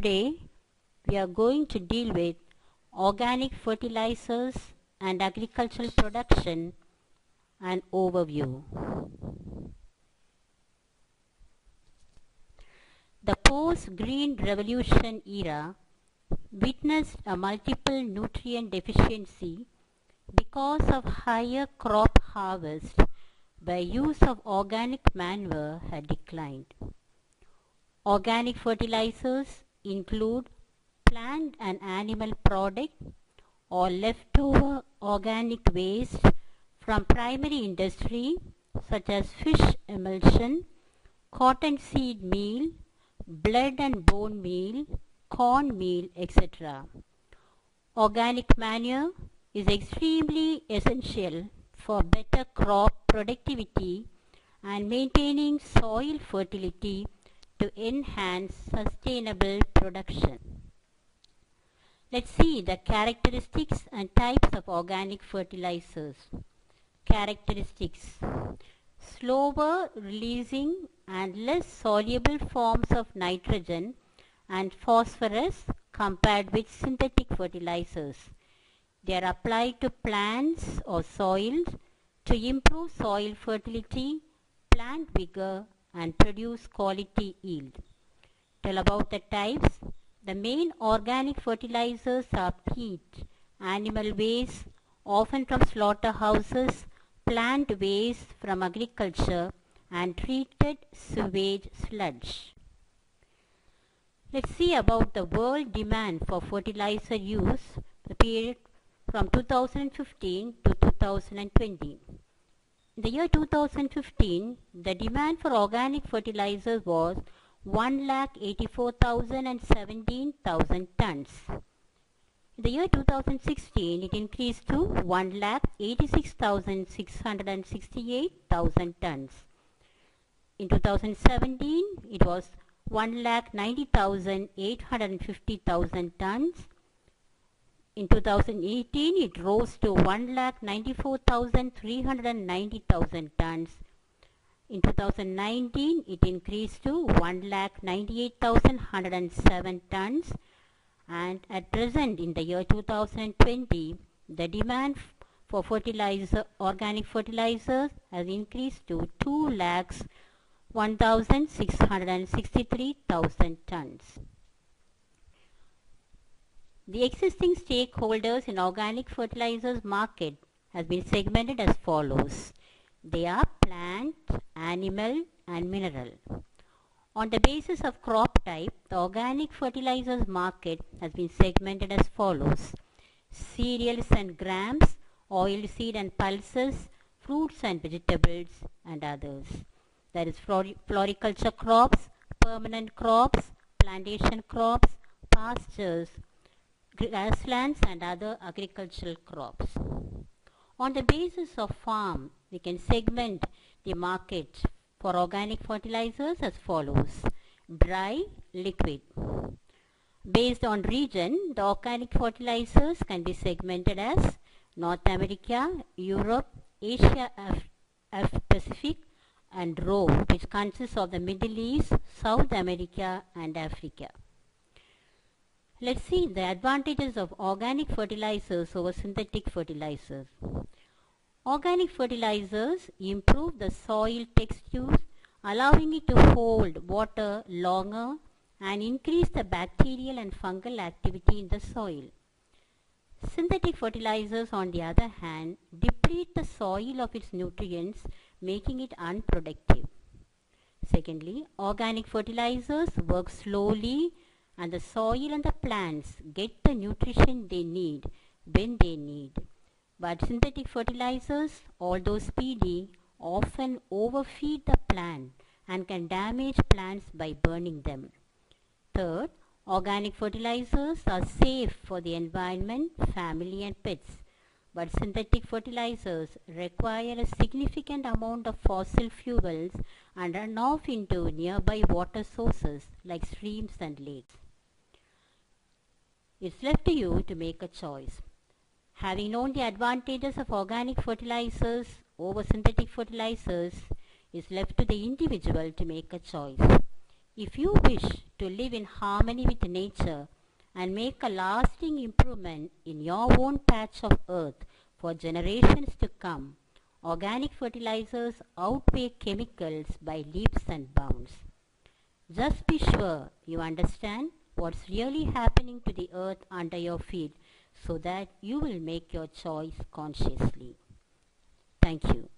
Today we are going to deal with organic fertilizers and agricultural production and overview. The post-green revolution era witnessed a multiple nutrient deficiency because of higher crop harvest where use of organic manure had declined. Organic fertilizers include plant and animal product or leftover organic waste from primary industry such as fish emulsion, cottonseed meal, blood and bone meal, corn meal, etc. Organic manure is extremely essential for better crop productivity and maintaining soil fertility to enhance sustainable production. Let's see the characteristics and types of organic fertilizers. Characteristics: slower releasing and less soluble forms of nitrogen and phosphorus compared with synthetic fertilizers. They are applied to plants or soils to improve soil fertility, plant vigor, and produce quality yield. Tell about the types. The main organic fertilizers are peat, animal waste, often from slaughterhouses, plant waste from agriculture, and treated sewage sludge. Let's see about the world demand for fertilizer use, the period from 2015 to 2020. In the year 2015, the demand for organic fertilizers was 1,84,000 and 17,000 tons. In the year 2016, it increased to 1,86,668,000 tons. In 2017, it was 1,90,850,000 tons. In 2018, it rose to 1,94,390,000 tons. In 2019, it increased to 1,98,107 tons. And at present, in the year 2020, the demand for organic fertilizers has increased to 2,01,663,000 tons. The existing stakeholders in organic fertilizers market has been segmented as follows. They are plant, animal, and mineral. On the basis of crop type, the organic fertilizers market has been segmented as follows. Cereals and grams, oilseed and pulses, fruits and vegetables, and others. That is floriculture crops, permanent crops, plantation crops, pastures, grasslands, and other agricultural crops. On the basis of farm, we can segment the market for organic fertilizers as follows. Dry, liquid. Based on region, the organic fertilizers can be segmented as North America, Europe, Asia, Pacific, and ROW, which consists of the Middle East, South America, and Africa. Let's see the advantages of organic fertilizers over synthetic fertilizers. Organic fertilizers improve the soil texture, allowing it to hold water longer and increase the bacterial and fungal activity in the soil. Synthetic fertilizers, on the other hand, deplete the soil of its nutrients, making it unproductive. Secondly, organic fertilizers work slowly and the soil and the plants get the nutrition they need when they need. But synthetic fertilizers, although speedy, often overfeed the plant and can damage plants by burning them. Third, organic fertilizers are safe for the environment, family, and pets. But synthetic fertilizers require a significant amount of fossil fuels and run off into nearby water sources like streams and lakes. It's left to you to make a choice. Having known the advantages of organic fertilizers over synthetic fertilizers, it's left to the individual to make a choice. If you wish to live in harmony with nature and make a lasting improvement in your own patch of earth for generations to come, organic fertilizers outweigh chemicals by leaps and bounds. Just be sure you understand what's really happening to the earth under your feet so that you will make your choice consciously. Thank you.